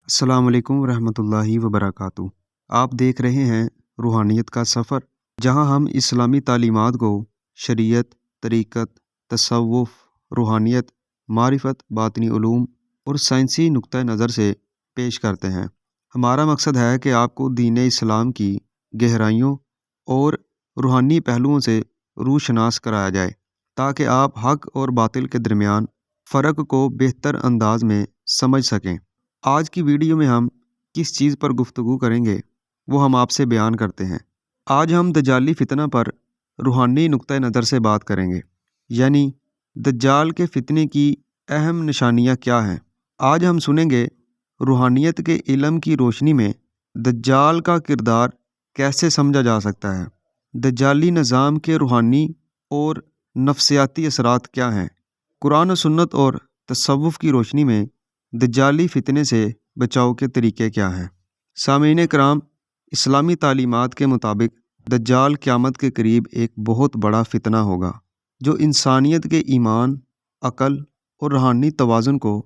अस्सलाम वालेकुम रहमतुल्लाहि वबरकातुहू। आप देख रहे हैं रूहानियत का सफ़र, जहां हम इस्लामी तालीमात को शरीयत, तरीक़त, तसव्वुफ़, रूहानियत, मारिफत, बातिनी उलूम और साइंसी नुक्ता नज़र से पेश करते हैं। हमारा मकसद है कि आपको दीन इस्लाम की गहराइयों और रूहानी पहलुओं से रूशनास कराया जाए, ताकि आप हक़ और बातिल के दरमियान फ़र्क को बेहतर अंदाज में समझ सकें। आज की वीडियो में हम किस चीज़ पर गुफ्तगू करेंगे वो हम आपसे बयान करते हैं। आज हम दज्जाली फितना पर रूहानी नुक्ता नज़र से बात करेंगे, यानी दज्जाल के फितने की अहम निशानियाँ क्या हैं। आज हम सुनेंगे रूहानियत के इल्म की रोशनी में दज्जाल का किरदार कैसे समझा जा सकता है, दज्जाली निज़ाम के रूहानी और नफ्सियाती असरात क्या हैं, कुरान और सुन्नत और तसव्वुफ़ की रोशनी में दज्जाली फितने से बचाव के तरीके क्या हैं। सामीन कराम, इस्लामी तालीमात के मुताबिक दज्जाल क़यामत के करीब एक बहुत बड़ा फितना होगा, जो इंसानियत के ईमान, अक़ल और रूहानी तवाज़ुन को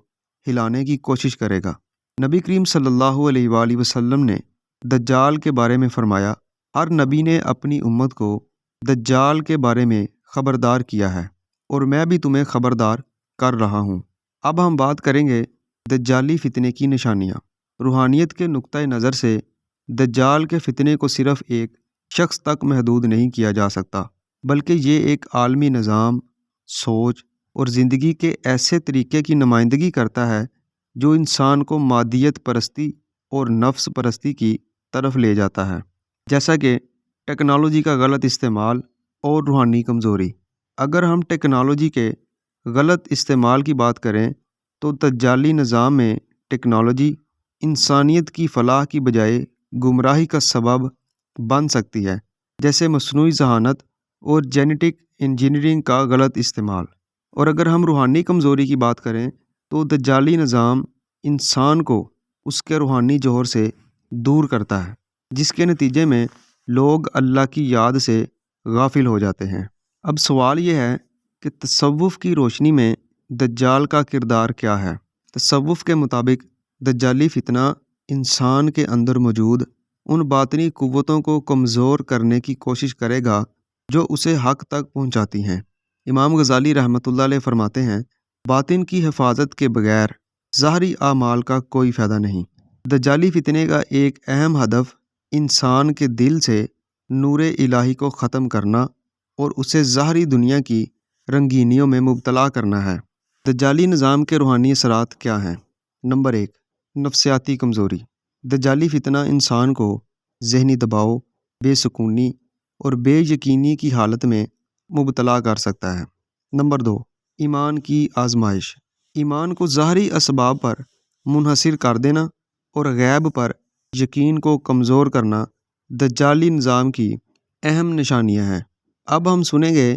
हिलाने की कोशिश करेगा। नबी करीम सल्लल्लाहु अलैहि वसल्लम ने दज्जाल के बारे में फ़रमाया, हर नबी ने अपनी उम्मत को दज्जाल के बारे में ख़बरदार किया है और मैं भी तुम्हें ख़बरदार कर रहा हूँ। अब हम बात करेंगे दज्जाली फितने की निशानियाँ। रूहानियत के नुक्ता नज़र से दज्जाल के फितने को सिर्फ़ एक शख्स तक महदूद नहीं किया जा सकता, बल्कि ये एक आलमी निज़ाम, सोच और ज़िंदगी के ऐसे तरीके की नुमाइंदगी करता है जो इंसान को मादियत परस्ती और नफ्स परस्ती की तरफ ले जाता है, जैसा कि टेक्नोलॉजी का गलत इस्तेमाल और रूहानी कमज़ोरी। अगर हम टेक्नोलॉजी के गलत इस्तेमाल की बात करें तो दज्जाली निज़ाम में टेक्नोलॉजी इंसानियत की फ़लाह की बजाय गुमराही का सबब बन सकती है, जैसे मस्नूई ज़हानत और जेनेटिक इंजीनियरिंग का गलत इस्तेमाल। और अगर हम रूहानी कमज़ोरी की बात करें तो दज्जाली निज़ाम इंसान को उसके रूहानी जौहर से दूर करता है, जिसके नतीजे में लोग अल्लाह की याद से गाफिल हो जाते हैं। अब सवाल यह है कि तसव्वुफ़ की रोशनी में दज्जाल का किरदार क्या है। तसव्वुफ़ के मुताबिक दज्जाली फितना इंसान के अंदर मौजूद उन बातिनी कुव्वतों को कमज़ोर करने की कोशिश करेगा जो उसे हक़ तक पहुँचाती हैं। इमाम गज़ाली रहमतुल्लाह अलैह फरमाते हैं, बातिन की हिफाजत के बगैर ज़ाहरी आमाल का कोई फ़ायदा नहीं। दज्जाली फितने का एक अहम हदफ इंसान के दिल से नूरे इलाही को ख़त्म करना और उसे ज़ाहरी दुनिया की रंगीनियों में मुब्तला करना है। दज्जाली निज़ाम के रूहानी असरात क्या हैं। नंबर 1, नफ्सियाती कमज़ोरी। दज्जाली फितना इंसान को ज़हनी दबाव, बेसुकूनी और बेयकीनी की हालत में मुब्तला कर सकता है। नंबर 2, ईमान की आजमाइश। ईमान को ज़ाहरी असबाब पर मुनहसिर कर देना और गैब पर यकीन को कमज़ोर करना दज्जाली निज़ाम की अहम निशानियाँ हैं। अब हम सुनेंगे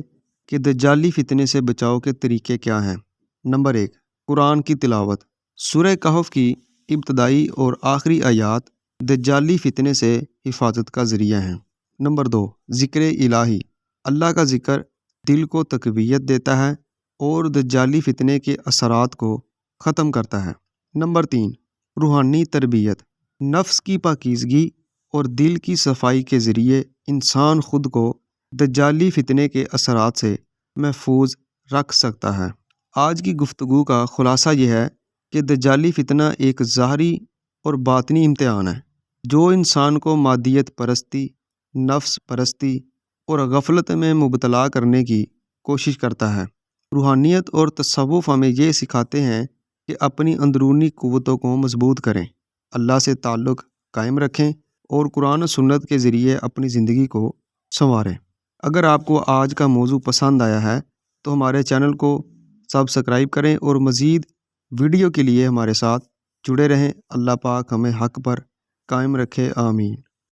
कि दज्जाली फितने से बचाव के तरीके क्या हैं। नंबर 1, कुरान की तिलावत। सूरह कहफ की इब्तदाई और आखिरी आयात दज्जाली फितने से हिफाजत का ज़रिया हैं। नंबर 2, ज़िक्र इलाही। अल्लाह का ज़िक्र दिल को तक़वियत देता है और दज्जाली फितने के असरात को ख़त्म करता है। नंबर 3, रूहानी तरबियत। नफ्स की पाकीज़गी और दिल की सफाई के ज़रिए इंसान खुद को दज्जाली फितने के असरात से महफूज रख सकता है। आज की गुफ्तगू का ख़ुलासा यह है कि दज्जाली फितना एक ज़ाहरी और बातिनी इम्तिहान है जो इंसान को मादियत परस्ती, नफ्स परस्ती और गफलत में मुब्तला करने की कोशिश करता है। रूहानियत और तसव्वुफ़ हमें ये सिखाते हैं कि अपनी अंदरूनी क़ुव्वतों को मजबूत करें, अल्लाह से ताल्लुक़ कायम रखें और कुरान और सुन्नत के ज़रिए अपनी ज़िंदगी को संवारें। अगर आपको आज का मौजू पसंद आया है तो हमारे चैनल को सब्सक्राइब करें और मज़ीद वीडियो के लिए हमारे साथ जुड़े रहें। अल्लाह पाक हमें हक़ पर कायम रखे। आमीन।